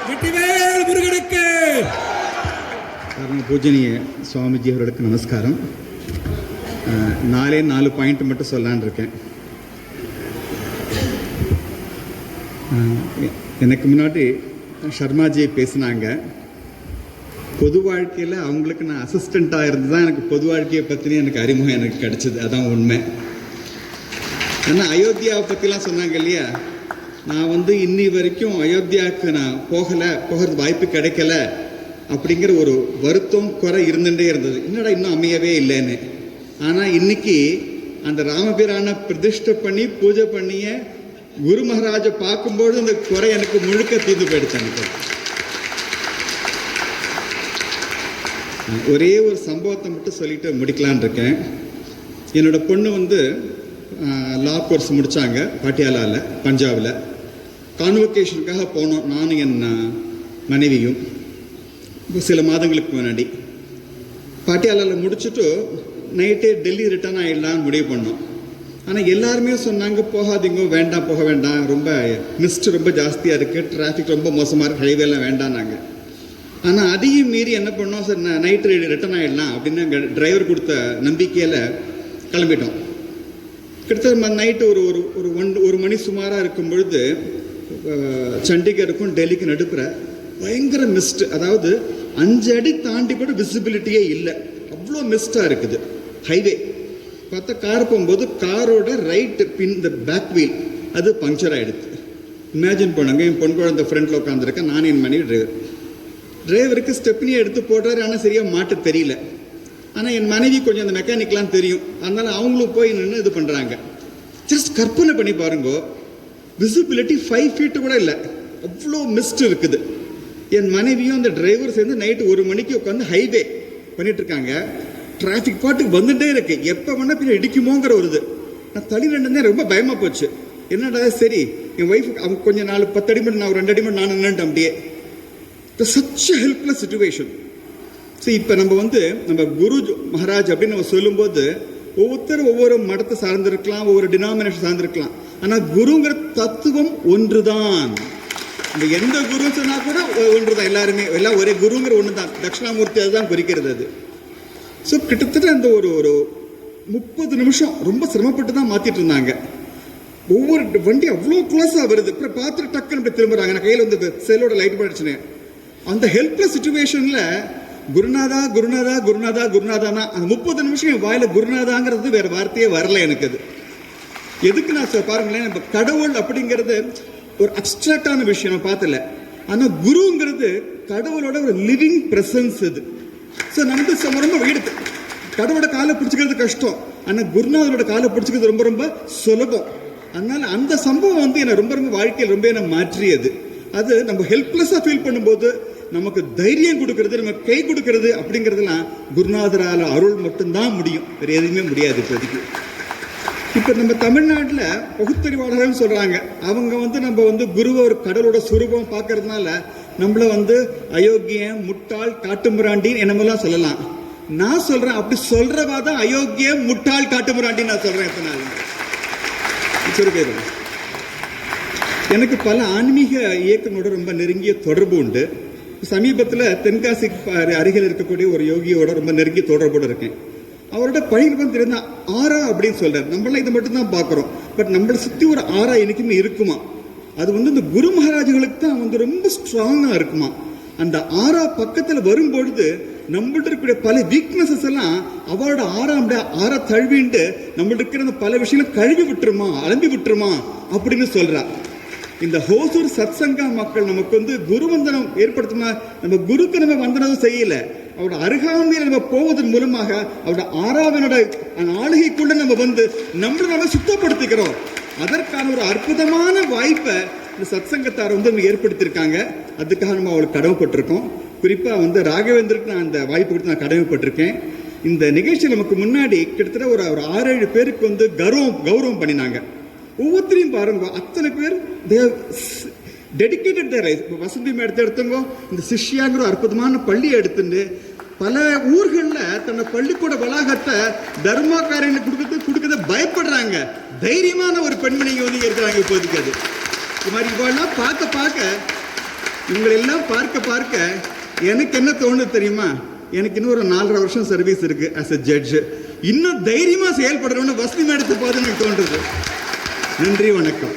வெற்றிவேல் முருகனுக்கு. பூஜனீய சுவாமிஜி அவர்களுக்கு நமஸ்காரம். 4 பாயிண்ட் மட்டும் சொல்லலான் இருக்கேன். எனக்கு முன்னாடி சர்மாஜி பேசினாங்க. பொது வாழ்க்கையில் அவங்களுக்கு நான் அசிஸ்டண்ட்டாக இருந்து தான் எனக்கு பொது வாழ்க்கையை பற்றின எனக்கு அறிமுகம் எனக்கு கிடச்சிது. அதான் உண்மை. ஆனால் அயோத்தியாவை பற்றிலாம் சொன்னாங்க இல்லையா, நான் இன்னி வரைக்கும் அயோத்தியாவுக்கு நான் போகிறது வாய்ப்பு கிடைக்கல அப்படிங்கிற ஒரு வருத்தம் குறை இருந்துகிட்டே இருந்தது. என்னடா இன்னும் அமையவே இல்லைன்னு. ஆனால் இன்னைக்கு அந்த ராமபிரானை பிரதிஷ்டை பண்ணி பூஜை பண்ணிய குரு மகாராஜை பார்க்கும்போது அந்த குறை எனக்கு முழுக்க தீர்ந்து போயிடுச்சு. எனக்கு ஒரே ஒரு சம்பவத்தை மட்டும் சொல்லிட்டு முடிக்கலான் இருக்கேன். என்னோட பொண்ணு லா கோர்ஸ் முடித்தாங்க பாட்டியாலாவில், பஞ்சாபில். கான்வொகேஷனுக்காக போனோம், நானும் என் மனைவியும். சில மாதங்களுக்கு முன்னாடி பாட்டியாலாவில் முடிச்சுட்டு நைட்டே டெல்லி ரிட்டர்ன் ஆகிடலான்னு முடிவு பண்ணோம். ஆனால் எல்லாருமே சொன்னாங்க, போகாதீங்க, வேண்டாம், போக வேண்டாம், ரொம்ப மிஸ்ட் ரொம்ப ஜாஸ்தியாக இருக்குது, டிராஃபிக் ரொம்ப மோசமாக இருக்குது, ஹைவேலாம் வேண்டான்னாங்க. ஆனால் அதையும் மீறி என்ன பண்ணோம், சார் நைட்டு ரிட்டர்ன் ஆகிடலாம் அப்படின்னு எங்கள் டிரைவர் கொடுத்த நம்பிக்கையில் கிளம்பிட்டோம். கிட்டத்தட்ட நைட்டு ஒரு மணி சுமாராக இருக்கும் பொழுது சண்டிகருக்கும் டெல்லிக்கும் நடுப்புற பயங்கர மிஸ்ட். அதாவது 5 அடி தாண்டி கூட விசிபிலிட்டியே இல்லை, அவ்வளோ மிஸ்டாக இருக்குது ஹைவே. பார்த்தா கார் போகும்போது காரோட ரைட்டு பின் இந்த பேக் வீல் அது பங்க்சர் ஆகிடுது. இமேஜின் பண்ணாங்க, என் பொன் குழந்தை ஃப்ரண்ட்டில் உட்காந்துருக்கேன், நான் என் மனைவி டிரைவருக்கு ஸ்டெப்னியை எடுத்து போடுறாரு. ஆனால் சரியாக மாட்ட தெரியல. ஆனால் என் மனைவி கொஞ்சம் அந்த மெக்கானிக்லாம் தெரியும், அதனால் அவங்களும் போய் நின்று இது பண்ணுறாங்க. ஜஸ்ட் கற்பனை பண்ணி பாருங்க, விசிபிலிட்டி 5 feet கூட இல்லை, அவ்வளோ மிஸ்ட் இருக்குது. என் மனைவியும் அந்த டிரைவர் சேர்ந்து நைட்டு 1 மணிக்கு உட்காந்து ஹைவே பண்ணிகிட்ருக்காங்க. டிராஃபிக் பாட்டுக்கு வந்துட்டே இருக்கு, எப்போ வேணால் பின்ன இடிக்குமோங்கிற ஒரு இது. நான் தள்ளி நின்றுதான் ரொம்ப பயமாக போச்சு. என்னடா சரி, என் ஒய்ஃபு அவங்க கொஞ்சம் 10 அடி மட்டும், நான் ஒரு 2 அடி மட்டும் நான் நின்றுட்டேன். அப்படியே சச் ஹெல்ப்லெஸ் சிச்சுவேஷன். ஸோ இப்போ நம்ம குரு மகாராஜ் அப்படின்னு நம்ம சொல்லும்போது ஒவ்வொருத்தரும் ஒவ்வொரு மடத்தை சார்ந்திருக்கலாம், ஒவ்வொரு டினாமினேஷன் சார்ந்திருக்கலாம். ஆனால் குருங்கிற தத்துவம் ஒன்று தான். இந்த எந்த குரு சொன்னா கூட ஒன்று தான், எல்லாருமே எல்லாம் ஒரே குருங்கிற ஒன்று தான். தட்சிணாமூர்த்தி அதுதான் குறிக்கிறது அது. ஸோ கிட்டத்தட்ட அந்த ஒரு 30 நிமிஷம் ரொம்ப சிரமப்பட்டு தான் மாற்றிட்டு இருந்தாங்க. ஒவ்வொரு வண்டி அவ்வளோ க்ளோஸாக வருது, அப்புறம் பார்த்துட்டு டக்குன்னு அப்படி திரும்புறாங்க. நான் கையில் செல்லோட லைட் பண்ணிடுச்சுன்னு அந்த ஹெல்ப்லெஸ் சிச்சுவேஷனில் குருநாதா குருநாதா குருநாதா குருநாதானா அந்த 30 நிமிஷம் என் வாயில் குருநாதாங்கிறது வேறு வார்த்தையே வரல எனக்கு. அது எதுக்கு நான் பாருங்களேன், நம்ம கடவுள் அப்படிங்கிறது ஒரு அப்டிராக்டான விஷயம் நான் பார்த்தல. ஆனால் குருங்கிறது கடவுளோட ஒரு லிவிங் பிரசன்ஸ். அது ஸோ நம்ம ரொம்ப வீடு கடவுளோட காலை பிடிச்சிக்கிறது கஷ்டம், ஆனால் குருநாதரோட காலை பிடிச்சிக்கிறது ரொம்ப ரொம்ப சுலபம். அதனால அந்த சம்பவம் என்னை ரொம்ப ரொம்ப வாழ்க்கையில் ரொம்ப என்னை மாற்றியது. அது நம்ம ஹெல்ப்லெஸ்ஸாக ஃபீல் பண்ணும்போது நமக்கு தைரியம் கொடுக்கறது, நமக்கு கை கொடுக்கறது அப்படிங்கிறதுலாம் குருநாதரால் அருள் மட்டும்தான் முடியும், வேறு எதுவுமே முடியாது இப்போதைக்கு. இப்போ நம்ம தமிழ்நாட்டில் பகுத்தறிவாளர்கள் சொல்கிறாங்க, அவங்க நம்ம குருவை ஒரு கடவுளோட சுரூபம் பார்க்கறதுனால நம்மளை அயோக்கியம், முட்டாள், காட்டுமிராண்டின்னு என்னமெல்லாம் சொல்லலாம். நான் சொல்கிறேன், அப்படி சொல்கிறவா தான் அயோக்கியம், முட்டாள், காட்டுமிராண்டின்னு நான் சொல்கிறேன். எத்தனை நாள் எனக்கு பல ஆன்மீக இயக்கங்களோட ரொம்ப நெருங்கிய தொடர்பு உண்டு. சமீபத்தில் தென்காசி அருகில் இருக்கக்கூடிய ஒரு யோகியோட ரொம்ப நெருங்கிய தொடர்போடு இருக்கேன். அவரோட பழகிட்டு தெரியுதா, ஆரா அப்படின்னு சொல்கிறார். நம்மளாம் இதை மட்டும் தான் பார்க்குறோம், பட் நம்மளை சுற்றி ஒரு ஆரா எனக்குமே இருக்குமா. அது இந்த குரு மகாராஜர்களுக்கு தான் ரொம்ப ஸ்ட்ராங்காக இருக்குமா. அந்த ஆரா பக்கத்தில் வரும்பொழுது நம்மள்ட்ட இருக்கக்கூடிய பல வீக்னஸஸ் எல்லாம் அவரோட ஆரா தழுவிண்டு நம்மள்ட்ட இருக்கிற பல விஷயங்களை கழுவி விட்டுருமா, அலம்பி விட்டுருமா அப்படின்னு சொல்றா. இந்த ஹோசூர் சத்சங்கா மக்கள் நமக்கு குருவந்தனம் ஏற்படுத்தினா, நம்ம குருக்கு நம்ம வந்தனதும் செய்யல, அவரோட அருகாமையில் நம்ம போவதன் மூலமாக அவரோட ஆறாவனோட ஆளுகைக்குள்ள நம்ம நம்மளை சுத்தப்படுத்திக்கிறோம். அதற்கான ஒரு அற்புதமான வாய்ப்பை இந்த சத்சங்கத்தார் ஏற்படுத்தியிருக்காங்க. அதுக்காக நம்ம அவளுக்கு கடமைப்பட்டிருக்கோம். குறிப்பாக ராகவேந்தருக்கு நான் அந்த வாய்ப்பு கொடுத்து நான் கடமைப்பட்டிருக்கேன். இந்த நிகழ்ச்சி நமக்கு முன்னாடி கிட்டத்தட்ட ஒரு 6-7 பேருக்கு கௌரவம் பண்ணினாங்க. ஒவ்வொருத்தரையும் பாருங்க, அத்தனை பேர் டெடிக்கேட்டட் தேர் லைஃப். இப்போ வசந்தி எடுத்தவங்க இந்த சிஷ்யாங்கிற அற்புதமான பள்ளியை எடுத்துட்டு பல ஊர்களில் தன்னோட பள்ளிக்கூட வளாகத்தை தர்மா காரியங்களுக்கு கொடுக்கறத பயப்படுறாங்க. தைரியமான ஒரு பெண்மணி இருக்கிறாங்க இப்போதைக்கு. அது இது மாதிரி இவெல்லாம் பார்க்க இவங்களை எல்லாம் பார்க்க பார்க்க எனக்கு என்ன தோணுது தெரியுமா? எனக்கு இன்னும் ஒரு 4.5 வருஷம் சர்வீஸ் இருக்கு ஆஸ் அ ஜட்ஜ். இன்னும் தைரியமா செயல்படுறோம்னு வசதி எடுத்து போது எனக்கு தோன்றுது. நன்றி, வணக்கம்.